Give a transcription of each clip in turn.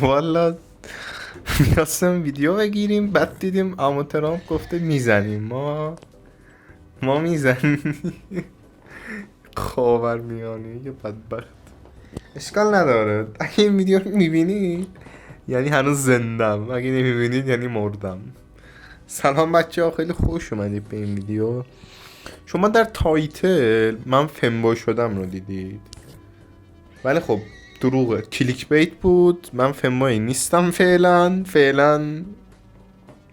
والا میخواستم ویدیو بگیریم، بعد دیدیم عمو ترامپ گفته میزنیم. ما میزنیم. خاورمیانه یه بدبخت. اشکال نداره، اگه این ویدیو رو میبینید یعنی هنوز زندم، اگه نمیبینید یعنی مردم. سلام بچه ها، خیلی خوش اومدید به این ویدیو. شما در تایتل من فمبوی شدم رو دیدید، ولی خب دروغه، کلیک بیت بود. من فمبوی نیستم فعلا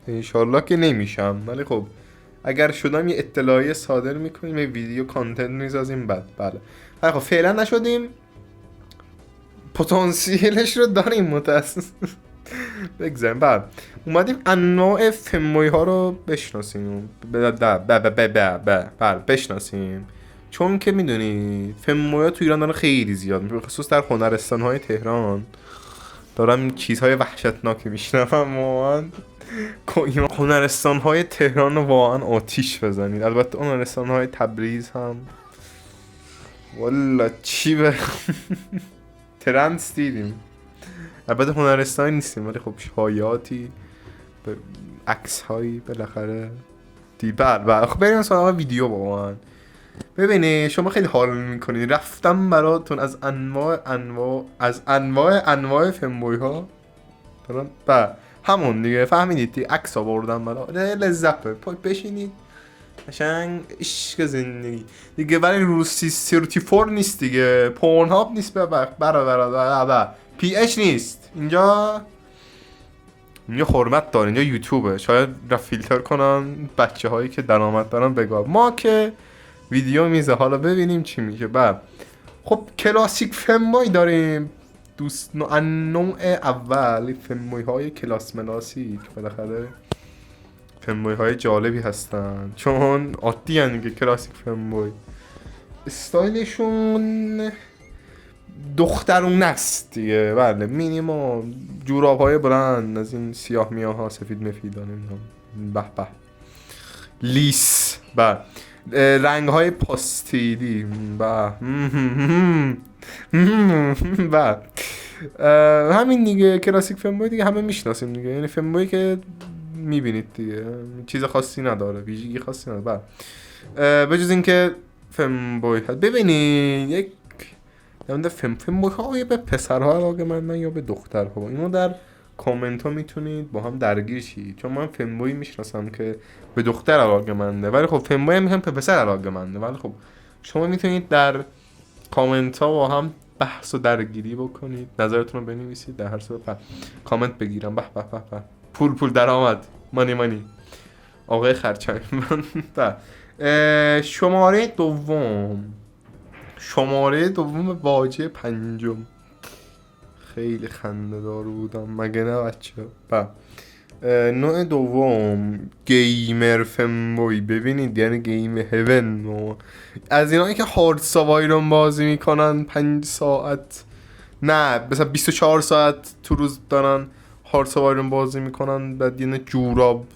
انشالله که نمیشم، ولی خب اگر شدم یه اطلاعیه صادر میکنیم، یه ویدیو کانتنت میسازیم بعد. بله ولی خب فعلا نشدیم، پتانسیلش رو داریم متاسف. بگذاریم. بعد اومدیم انواع فمبوی ها رو بشناسیم، بشناسیم، چون که میدونی فمبوی ها تو ایران دارن خیلی زیاد، به خصوص در هنرستان های تهران دارم چیزهای وحشتناکی میشنوم. واقعا هنرستان های تهران رو واقعا آتیش بزنید. البته هنرستان های تبریز هم والا چی به ترنس دیدیم. البته هنرستانی نیستیم ولی خب شایعاتی، عکس هایی بالاخره دیبر. خب بریم سراغ ویدیو. واقعا ببینید شما خیلی حال میکنید. رفتم براتون از انواع فمبوی ها دارم همون دیگه، فهمیدید دیگه، عکس آوردم برا لذت بشینید قشنگ عشق زندگی دیگه. ولی روسی 34 نیست دیگه، پورن هاب نیست، برا پی اچ نیست اینجا حرمت داره، اینجا یوتیوبه. شاید رفت فیلتر کنن بچه هایی که درآمد دارن بگاه، ما که ویدیو میزه. حالا ببینیم چی میشه. بعد خب کلاسیک فمبوی داریم دوست، نوع اول فمبوی های کلاس ملاسیک، بالاخره فمبوی های جالبی هستن چون عادی هن دیگه. کلاسیک فمبوی استایلشون دخترونه است دیگه. بله مینیمم جوراب های بلند از این سیاه میاه ها، سفید مفید ها، به به لیس. بله رنگ های پاستیلی. بله همین دیگه. کلاسیک فمبوی دیگه همه میشناسیم دیگه، یعنی فمبوی که میبینید دیگه، چیز خاصی نداره، ویژگی خاصی نداره. بجز اینکه فمبوی هست. ببینید یک نمونده فمبوی ها یا به پسرها علاقه مندن یا به دخترها، اینو در کامنت ها میتونید با هم درگیر شید، چون من فمبوی میشناسم که به دختر علاقه منده، ولی خب فمبوی هم به پسر علاقه منده. ولی خب شما میتونید در کامنت ها با هم بحث و درگیری بکنید، نظرتون رو بنویسید، در هر صورت کامنت بگیرم. به به به به، پول درآمد، مانی آقای خرچنگ. شماره دوم واژه پنجم خیلی خنده دار بودم مگه نه بچه؟ نوع دوم گیمر فمبوی. ببینید یعنی گیم هیون، از اینایی که هارد ساوایرون بازی میکنن 5 ساعت، نه مثلا 24 ساعت تو روز دارن هارد ساوایرون بازی میکنن، بعد یه جوراب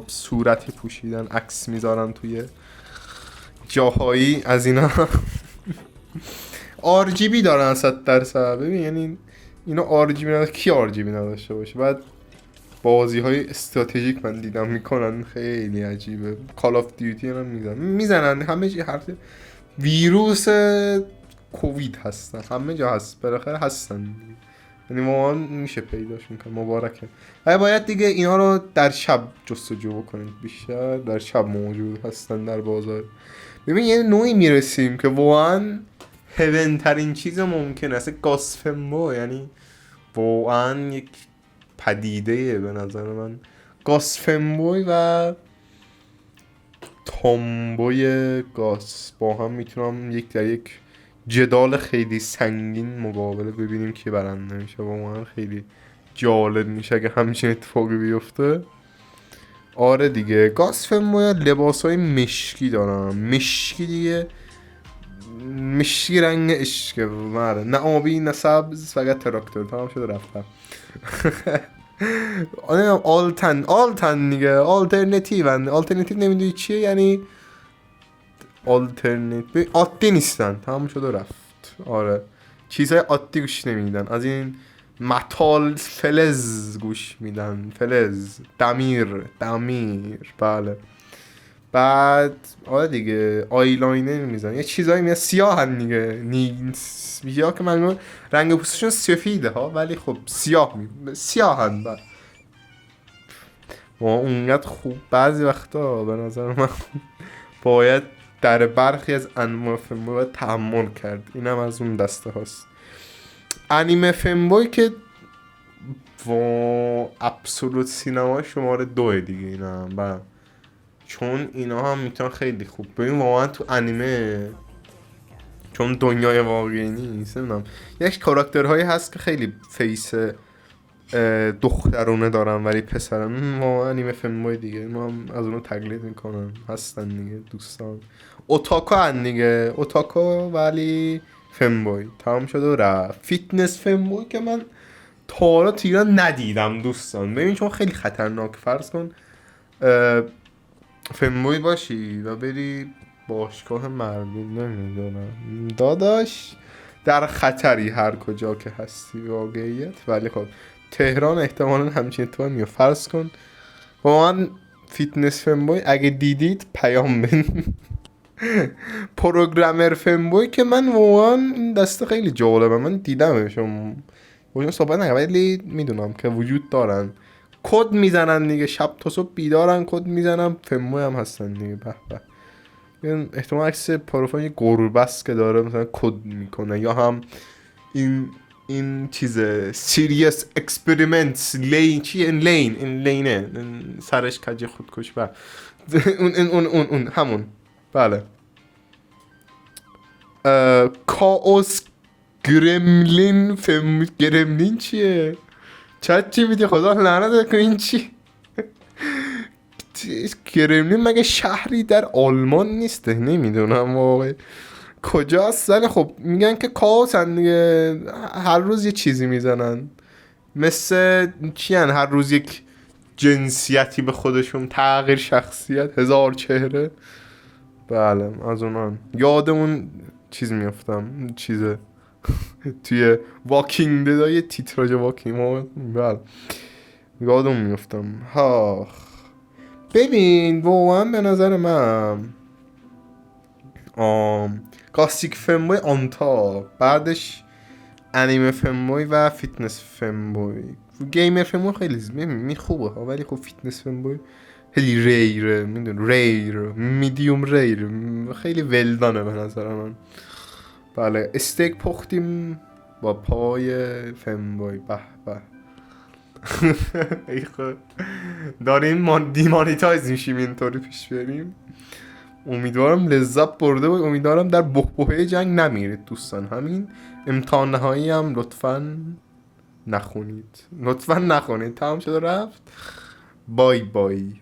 صورتی پوشیدن عکس میذارن توی جاهایی از اینا. RGB دارن 100%. ببین یعنی اینا RGB نداشته، کی RGB نداشته باشه؟ بعد بازی های استراتژیک من دیدم میکنن، خیلی عجیبه. کال آف دیوتی هم میزنن همه چی، هر ویروس کووید هستن همه جا هست، بالاخره هستن، یعنی واقعا میشه پیداش میکنه. مبارکه. ولی باید دیگه اینا رو در شب جستجو بکنید، بیشتر در شب موجود هستن در بازار. ببین یه نوعی میرسیم که واقعا هیون ترین چیز ممکن است، گاس فمبوی، یعنی واقعا یک پدیده به نظر من. گاس فمبوی و تامبوی گاس با هم میتونم یک در یک جدال خیلی سنگین مقابله، ببینیم کی برنده میشه. واقعا خیلی جالب میشه اگه همچین اتفاقی بیفته. آره دیگه، گاس فمبوی لباسای مشکی دارم، مشکی دیگه، مشکی رنگ عشق مره، نه آبی نه سبز، فقط تراکتور. تمام شده رفتم. آلتن دیگه، آلترنتیو نمیدونی چیه، یعنی آلترنتیو عادی نیستن. تمام شده رفت. آره چیزهای عادی گوش نمیدن، از این متال فلز گوش میدن، فلز، دمیر بله. بعد آره دیگه آیلاینر میزنن، یه چیزایی میاد سیاهن دیگه، سیاه که معلومه رنگ پوستشون سفیده ها، ولی خب سیاهن. ما اونقدر خوب بعضی وقتا به نظر من باید در برخی از انواع فیلم باید تحمل کرد، اینم از اون دسته هاست. انیمه فیلم که ابسولوت سینما شماره 2 دیگه اینا هم چون اینا هم میتونن خیلی خوب ببین واقعا تو انیمه، چون دنیای واقعی نیست. نمیدونم یک کاراکترهایی هست که خیلی فیس دخترونه دارن ولی پسرن، ما انیمه فیلمای دیگه ما هم از اونو تقلید میکنن، هستن دیگه دوستان. اوتاکو هن دیگه، اوتاکو ولی فیلمبوی تمام شد و رفت. فیتنس فیلمبوی که من تا حالا تو ایران ندیدم دوستان، ببین چون خیلی خطرناک. فرض کن فیلمبوی باشی و بری باشگاه مردم، نمیدونم داداش در خطری هر کجا که هستی واقعیت. ولی خب تهران احتمالاً همچین اتفاقی میفته. فرض کن با من فیتنس فیلمبوی اگه دیدید پیام بدین. پروگرامر فیلمبوی که من واقعا این دسته خیلی جالبه، من دیدمشون وجود صحبت نگم ولی میدونم که وجود دارن، کد میزنن دیگه، شب تا صبح بیدارن کد میزنن، فیلمبوی هم هستن دیگه. به به این احتمال عکس پروفایل گربه است که داره مثلا کد میکنه، یا هم این چیزه سیریس اکسپریمنتس لین چیه این لینه سرش کج خودکش بله. اون همون بله. کاوس گرملین گرملین چیه؟ چت چی میدی خدا لعنت کنه این چی؟ گرملین مگه شهری در آلمان نیسته؟ نمیدونم واقعا کجاست. ولی خب میگن که کاوسن دیگه، هر روز یه چیزی میزنن، مثل چیان هر روز یک جنسیتی به خودشون، تغییر شخصیت، 1000 چهره. بله از اونان یادمون چیز میافتم چیزه توی واکینگ ددای تیتراژ واکینگ بله یادمون میافتم. ها ببین واقعا به نظر من کلاسیک فیلمبوی آنتا، بعدش انیمه فیلمبوی و فیتنس فیلمبوی. گیمر فیلمبوی خیلی خوبه ها، ولی خب فیتنس فیلمبوی خیلی ریره، میدون میدیوم ریر، خیلی ولدانه به نظر من. بله استیک پختیم با پای فیلمبوی به به. ای خود داریم دیمانیتایز میشیم اینطوری پیش بریم. امیدوارم لذت برده باید، امیدوارم در بحبوحه جنگ نمیرید دوستان. همین امتحان نهایی هم لطفاً نخونید تمام شد و رفت. بای بای.